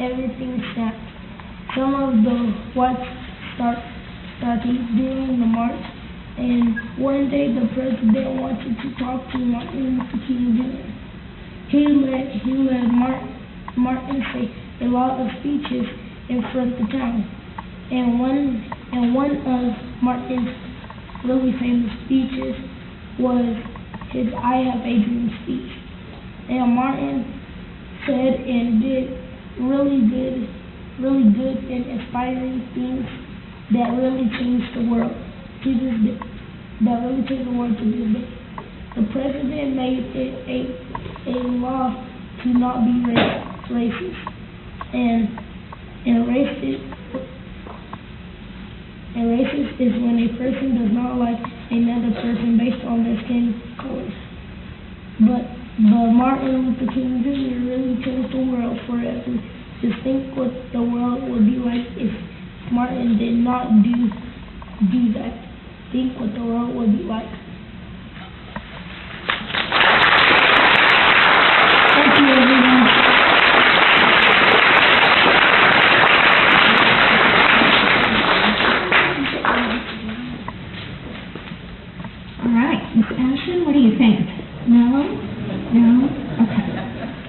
everything snapped. Some of the whites started during the march, and one day the president wanted to talk to Martin Luther King Jr. He let Martin say a lot of speeches in front of the town, and one of Martin's really famous speeches was his "I Have a Dream" speech. And Martin said and did really good and inspiring things that really changed the world to this day. The president made it a law to not be racist, and racist is when a person does not like another person based on their skin color. But Martin Luther King Jr. really changed the world forever. Just think what the world would be like if Martin did not do that. Think what the world would be like. Thank you, everyone. All right, Ms. Ashton, what do you think? No? No? Okay.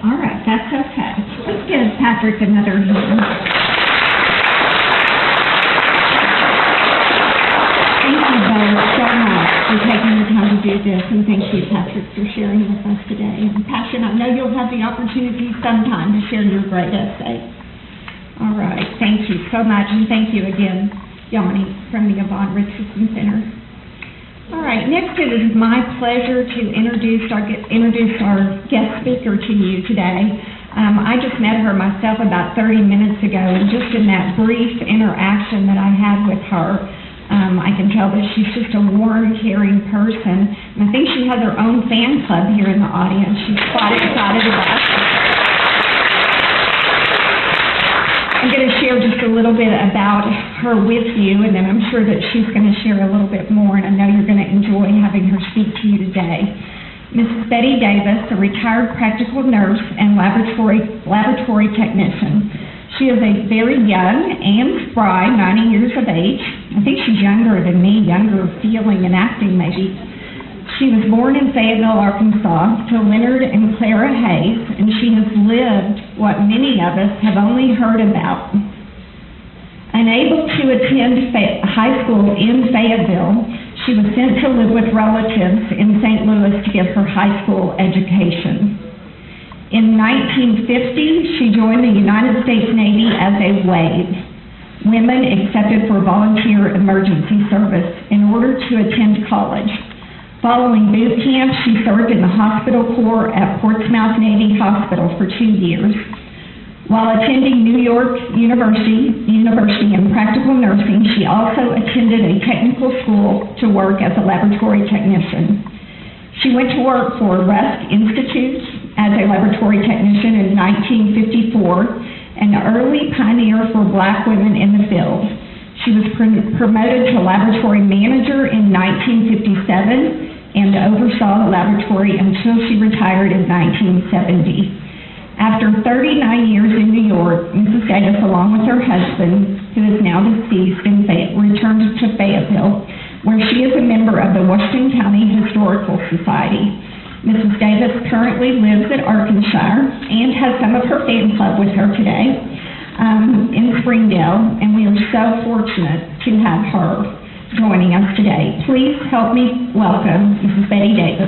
All right, that's okay. Let's give Patrick another hand. Thank you both so much for taking the time to do this, and thank you, Patrick, for sharing with us today. And Passion, I know you'll have the opportunity sometime to share your great essay. All right, thank you so much, and thank you again, Yanni, from the Yvonne Richardson Center. All right, next it is my pleasure to introduce our guest speaker to you today. I just met her myself about 30 minutes ago, and just in that brief interaction that I had with her, I can tell that she's just a warm, caring person, and I think she has her own fan club here in the audience. She's quite excited about it. I'm going to share just a little bit about her with you, and then I'm sure that she's going to share a little bit more, and I know you're going to enjoy having her speak to you today. Mrs. Betty Davis, a retired practical nurse and laboratory technician. She is a very young and spry, 90 years of age. I think she's younger than me, younger feeling and acting maybe. She was born in Fayetteville, Arkansas, to Leonard and Clara Hayes, and she has lived what many of us have only heard about. Unable to attend high school in Fayetteville, she was sent to live with relatives in St. Louis to get her high school education. In 1950, she joined the United States Navy as a WAVE, Women Accepted for Volunteer Emergency Service, in order to attend college. Following boot camp, she served in the hospital corps at Portsmouth Navy Hospital for 2 years. While attending New York University in practical nursing, she also attended a technical school to work as a laboratory technician. She went to work for Rust Institute as a laboratory technician in 1954, an early pioneer for Black women in the field. She was promoted to laboratory manager in 1957 and oversaw the laboratory until she retired in 1970. After 39 years in New York, Mrs. Davis, along with her husband, who is now deceased, returned to Fayetteville, where she is a member of the Washington County Historical Society. Mrs. Davis currently lives at Arkansas and has some of her fan club with her today in Springdale, and we are so fortunate to have her joining us today. Please help me welcome Mrs. Betty Davis.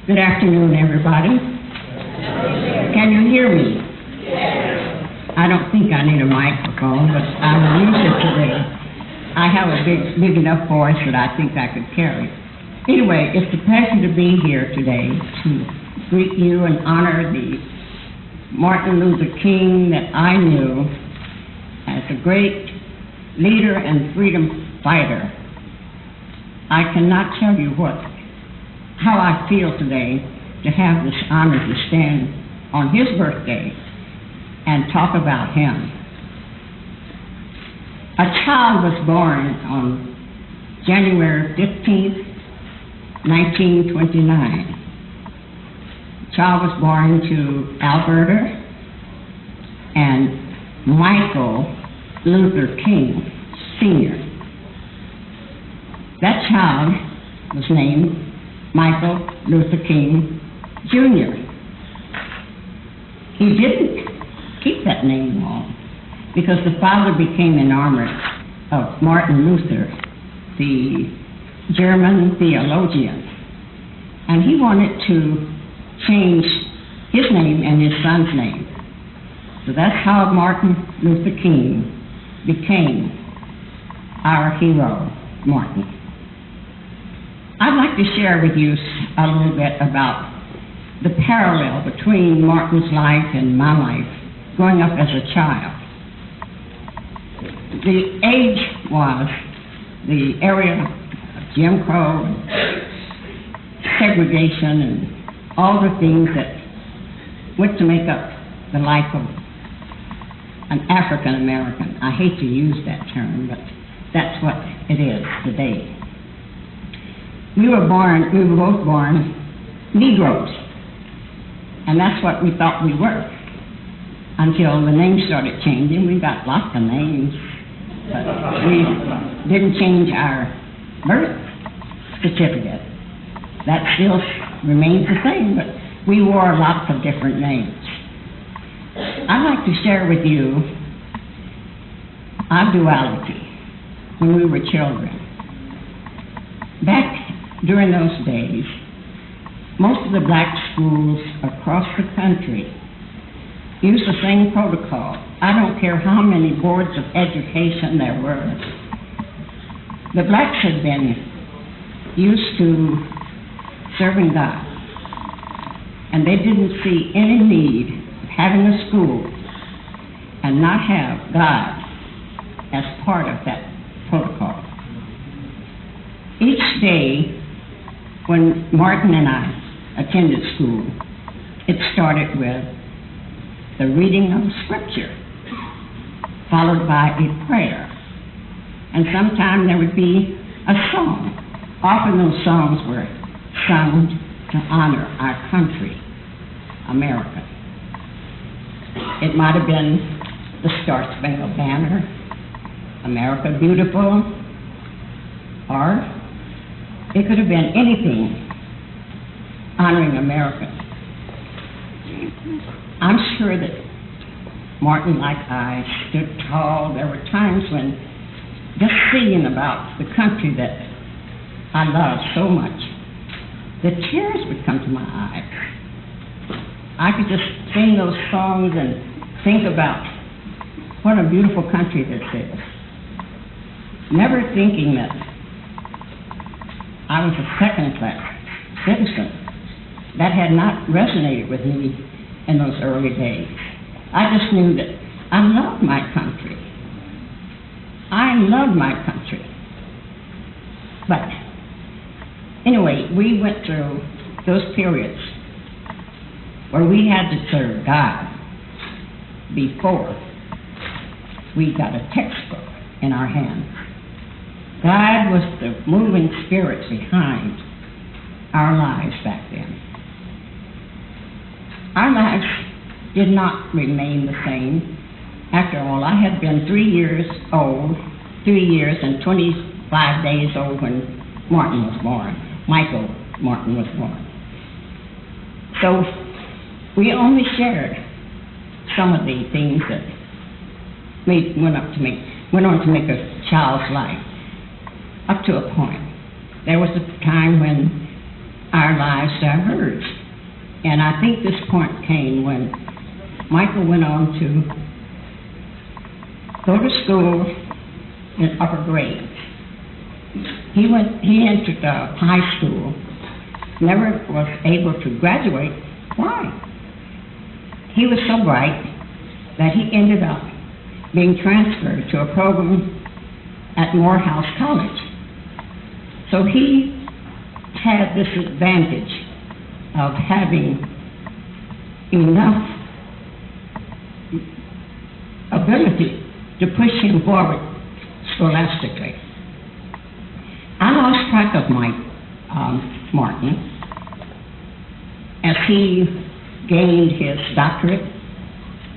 Good afternoon, everybody. Can you hear me? I don't think I need a microphone, but I will use it today. I have a big enough voice that I think I could carry. Anyway, it's a pleasure to be here today to greet you and honor the Martin Luther King that I knew as a great leader and freedom fighter. I cannot tell you how I feel today to have this honor to stand on his birthday and talk about him. A child was born on January 15th, 1929. The child was born to Alberta and Michael Luther King, Sr. That child was named Michael Luther King, Jr. He didn't keep that name long because the father became enamored of Martin Luther, the German theologian, and he wanted to change his name and his son's name. So that's how Martin Luther King became our hero, Martin. I'd like to share with you a little bit about the parallel between Martin's life and my life growing up as a child. The age was the area of Jim Crow and segregation and all the things that went to make up the life of an African American. I hate to use that term, but that's what it is today. We were both born Negroes, and that's what we thought we were until the names started changing. We got lots of names, but we didn't change our birth certificate. That still remains the same, but we wore lots of different names. I'd like to share with you our duality when we were children. Back during those days, most of the black schools across the country used the same protocol. I don't care how many boards of education there were. The blacks had been used to serving God, and they didn't see any need of having a school and not have God as part of that protocol. Each day when Martin and I attended school, it started with the reading of Scripture, followed by a prayer, and sometime there would be a song. Often those songs were sung to honor our country, America. It might have been the Star Spangled Banner, America Beautiful, or it could have been anything honoring America. I'm sure that Martin, like I, stood tall. There were times when just thinking about the country that I love so much, the tears would come to my eyes. I could just sing those songs and think about what a beautiful country this is. Never thinking that I was a second-class citizen. That had not resonated with me in those early days. I just knew that I loved my country. I loved my country. But anyway, we went through those periods where we had to serve God before we got a textbook in our hands. God was the moving spirit behind our lives back then. Our lives did not remain the same. After all, I had been 3 years and 25 days old when Martin was born. Michael Martin was born. So we only shared some of the things that went on to make a child's life. Up to a point. There was a time when our lives diverged. And I think this point came when Michael went on to go to school in upper grades. He entered high school, never was able to graduate. Why? He was so bright that he ended up being transferred to a program at Morehouse College. So he had this advantage of having enough ability to push him forward scholastically. I lost track of my Martin as he gained his doctorate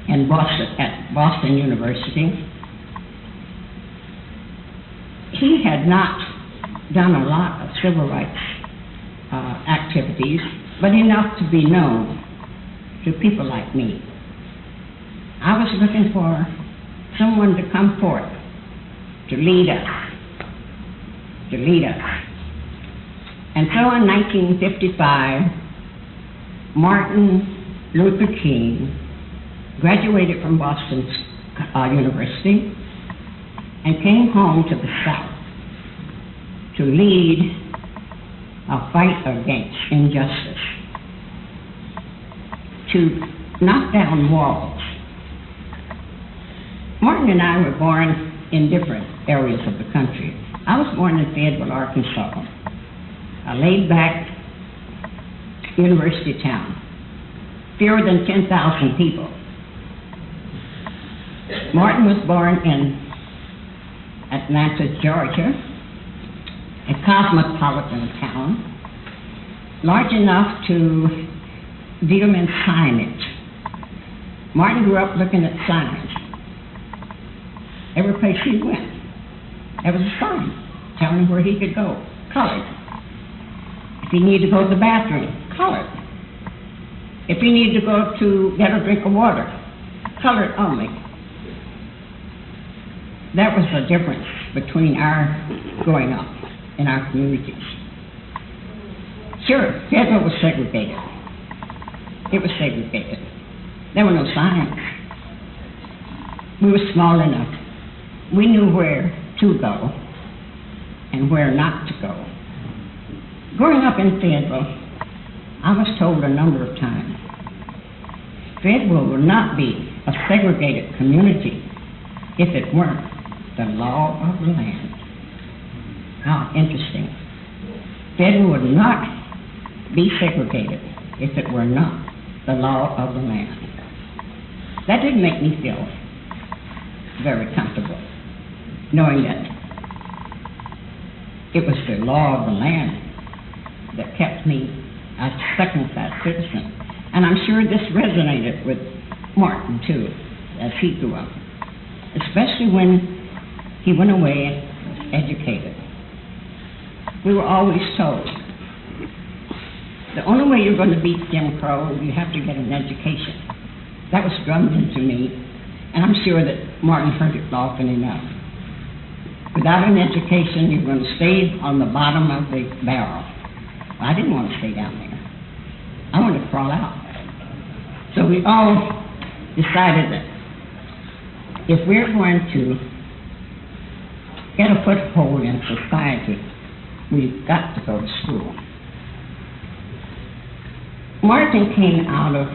in Boston University. He had not done a lot of civil rights activities, but enough to be known to people like me. I was looking for someone to come forth to lead us. And so in 1955, Martin Luther King graduated from Boston University and came home to the South to lead a fight against injustice, to knock down walls. Martin and I were born in different areas of the country. I was born in Fayetteville, Arkansas, a laid-back university town, fewer than 10,000 people. Martin was born in Atlanta, Georgia, a cosmopolitan town, large enough to deal in signage. Martin grew up looking at signs. Every place he went, there was a sign telling him where he could go, colored. If he needed to go to the bathroom, colored. If he needed to go to get a drink of water, colored only. That was the difference between our growing up in our communities. Sure, Fayetteville was segregated. It was segregated. There were no signs. We were small enough. We knew where to go and where not to go. Growing up in Fayetteville, I was told a number of times, Fayetteville will not be a segregated community if it weren't the law of the land. How interesting. Fayetteville would not be segregated if it were not the law of the land. That didn't make me feel very comfortable, knowing that it was the law of the land that kept me a second-class citizen. And I'm sure this resonated with Martin, too, as he grew up, especially when he went away and was educated. We were always told, the only way you're going to beat Jim Crow, you have to get an education. That was drummed into me, and I'm sure that Martin heard it often enough. Without an education, you're going to stay on the bottom of the barrel. I didn't want to stay down there. I wanted to crawl out. So we all decided that if we're going to get a foothold in society, we've got to go to school. Martin came out of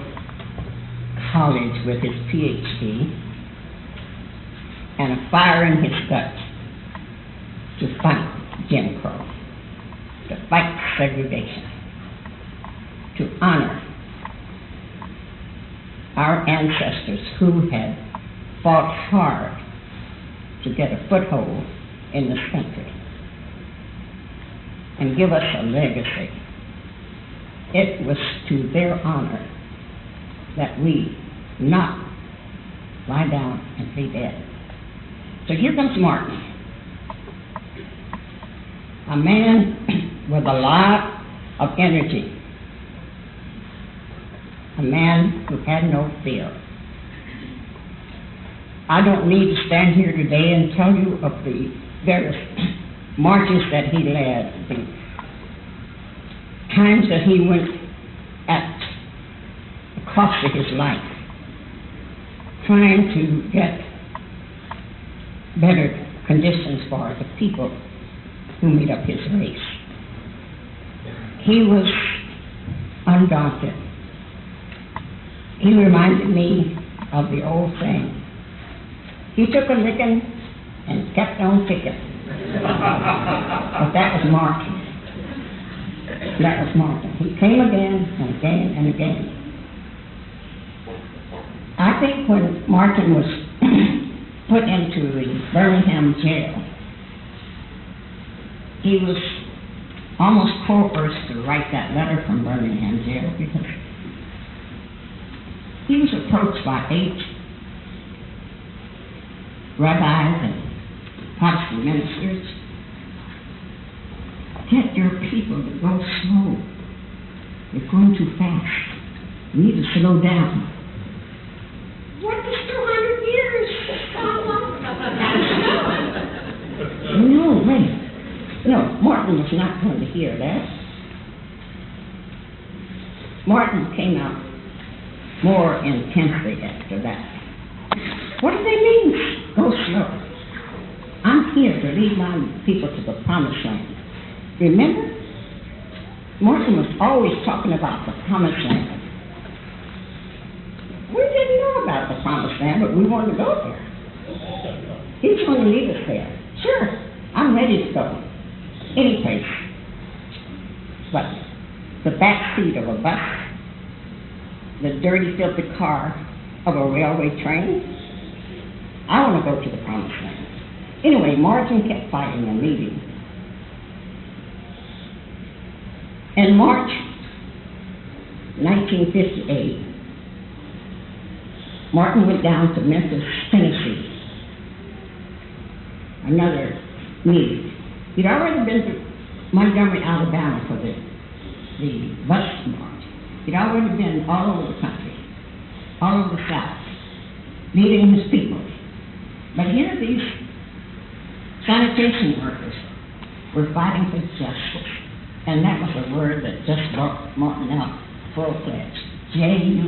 college with his PhD and a fire in his gut to fight Jim Crow, to fight segregation, to honor our ancestors who had fought hard to get a foothold in this country and give us a legacy. It was to their honor that we not lie down and be dead. So here comes Martin, a man with a lot of energy, a man who had no fear. I don't need to stand here today and tell you of the various marches that he led, the times that he went at the cost of his life, trying to get better conditions for the people who made up his race. He was undaunted. He reminded me of the old saying, he took a licking and kept on ticking. But that was Martin. That was Martin. He came again and again and again. I think when Martin was put into the Birmingham jail, he was almost coerced to write that letter from Birmingham jail because he was approached by 8 rabbis and Protestant ministers. Get your people to go slow. They're going too fast. You need to slow down. What is 200 years? No, wait. No, Martin was not going to hear that. Martin came out more intensely after that. What do they mean? Go slow. I'm here to lead my people to the promised land. Remember? Martin was always talking about the promised land. We didn't know about the promised land, but we wanted to go there. He's going to lead us there. Sure, I'm ready to go. Any place. But the back seat of a bus, the dirty, filthy car of a railway train, I want to go to the promised land. Anyway, Martin kept fighting and leading. In March 1958, Martin went down to Memphis, Tennessee. Another meeting. He'd already been to Montgomery, Alabama for the bus march. He'd already been all over the country, all over the South, leading his people. But here these sanitation workers were fighting for justice. And that was a word that just brought Martin out full-fledged. Justice.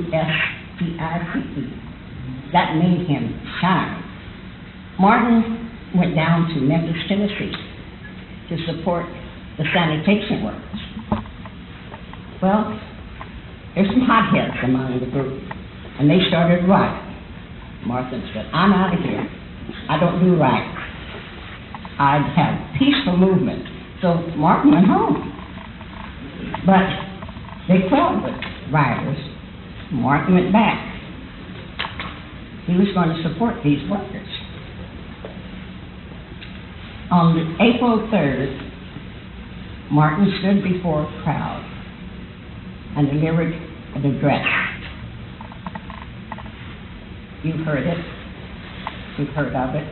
That made him shine. Martin went down to Memphis, Tennessee to support the sanitation workers. Well, there's some hotheads among the group, and they started rioting. Martin said, I'm out of here. I don't do riots. I have peaceful movement. So Martin went home. But they quelled the rioters. Martin went back. He was going to support these workers. On April 3rd, Martin stood before a crowd and delivered an address. You've heard it. You've heard of it.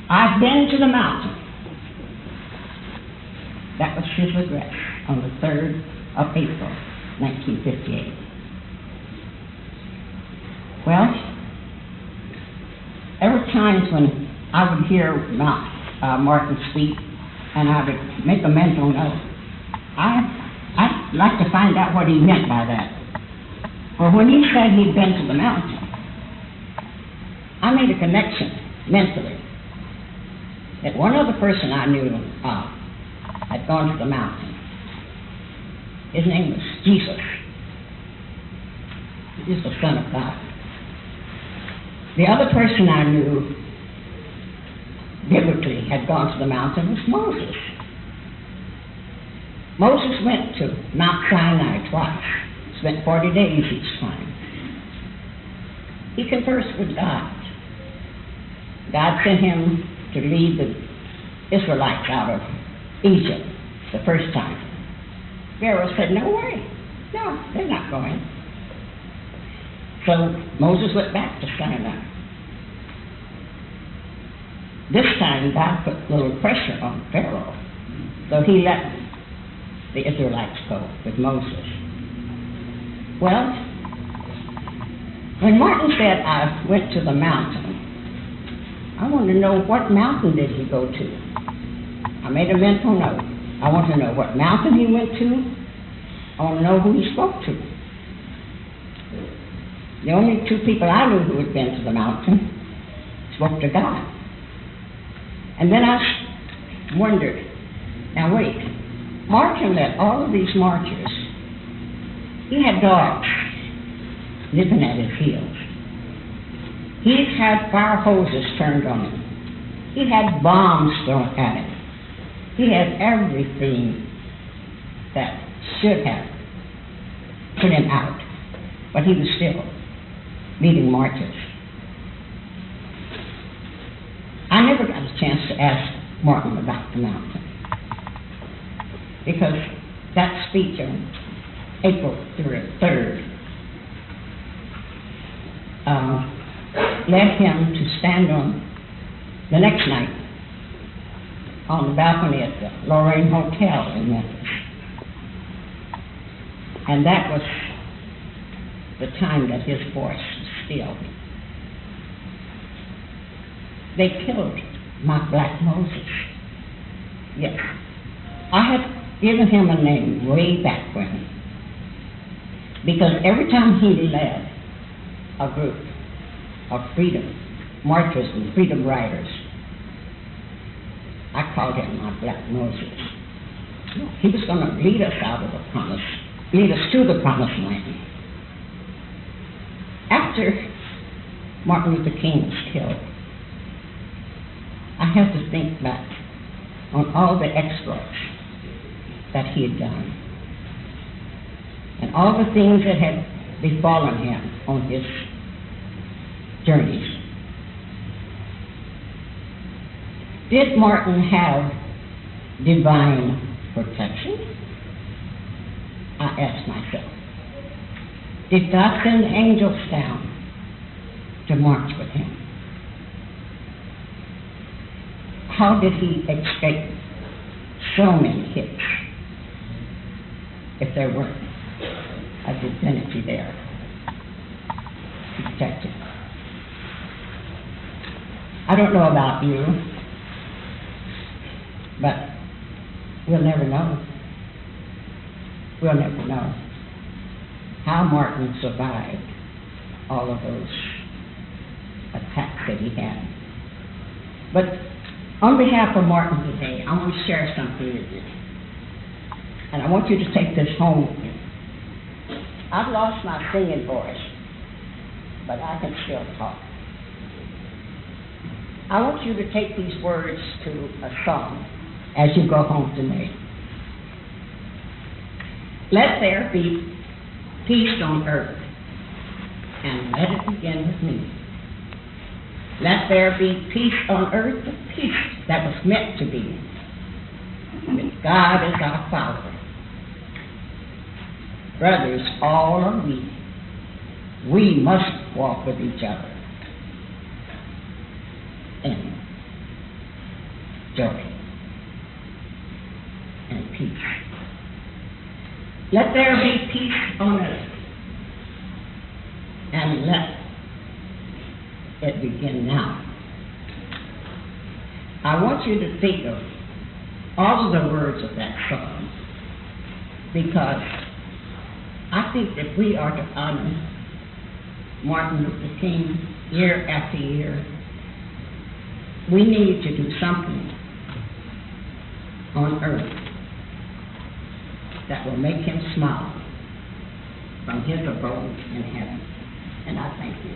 I've been to the mountain. That was his address on the 3rd of April, 1958. Well, there were times when I would hear Martin speak, and I would make a mental note. I'd like to find out what he meant by that. For when he said he'd been to the mountain, I made a connection mentally that one other person I knew had gone to the mountain. His name was Jesus. He was the Son of God. The other person I knew biblically had gone to the mountain was Moses. Moses went to Mount Sinai twice, spent 40 days each time. He conversed with God. God sent him to lead the Israelites out of Egypt the first time. Pharaoh said, no way. No, they're not going. So Moses went back to Sinai. This time, God put a little pressure on Pharaoh. So he let the Israelites go with Moses. Well, when Martin said, I went to the mountain, I want to know what mountain did he go to. I made a mental note. I want to know what mountain he went to. I want to know who he spoke to. The only 2 people I knew who had been to the mountain spoke to God. And then I wondered, now wait, Martin led all of these marchers. He had dogs nipping at his heels. He had fire hoses turned on him. He had bombs thrown at him. He had everything that should have put him out. But he was still leading marches. I never got a chance to ask Martin about the mountain. because that speech on April 3rd led him to stand on the next night on the balcony at the Lorraine Hotel in Memphis. And that was the time that his voice was stilled. They killed my black Moses. Yes. I had given him a name way back when, because every time he led a group of freedom marchers and freedom riders, I called him my black Moses. He was going to lead us out of the promise, lead us to the promised land. After Martin Luther King was killed, I had to think back on all the exploits that he had done and all the things that had befallen him on his journeys. Did Martin have divine protection? I asked myself. Did God send angels down to march with him? How did he escape so many hits if there weren't a divinity there to protect him? I don't know about you, but we'll never know. We'll never know how Martin survived all of those attacks that he had. But on behalf of Martin today, I want to share something with you. And I want you to take this home with you. I've lost my singing voice, but I can still talk. I want you to take these words to a song as you go home tonight. Let there be peace on earth, and let it begin with me. Let there be peace on earth, the peace that was meant to be, with God as our Father. Brothers, all are we. We must walk with each other in joy and peace. Let there be peace on earth, and let it begin now. I want you to think of all of the words of that song, because I think that we are to honor Martin Luther King year after year. We need to do something on earth that will make him smile from his abode in heaven. And I thank you.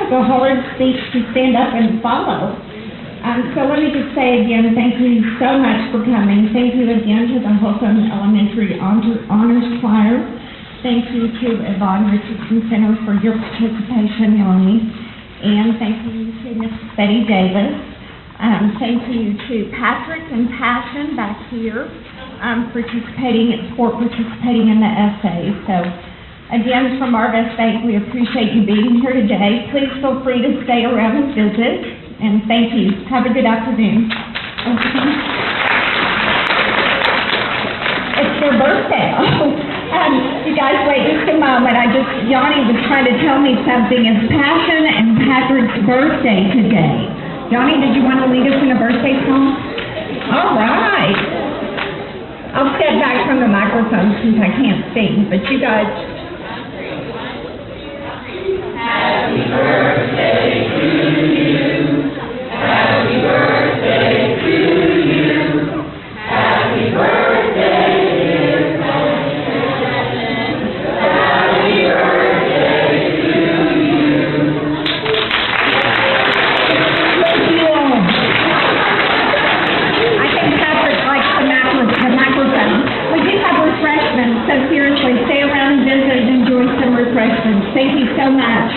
A hard speech to stand up and follow. So let me just say again, thank you so much for coming. Thank you again to the Holcomb Elementary Honors Choir. Thank you to Yvonne Richardson Center for your participation, Yanni. And thank you to Mrs. Betty Davis. Thank you to Patrick and Passion back here participating in the essay. So again, from Arvest Bank, we appreciate you being here today. Please feel free to stay around and visit, and thank you. Have a good afternoon. It's their birthday. You guys wait just a moment. Yanni was trying to tell me something. It's Passion and Patrick's birthday today. Yanni, did you want to lead us in a birthday song? All right. I'll step back from the microphone since I can't sing, but you guys... Happy birthday. Congratulations. Thank you so much.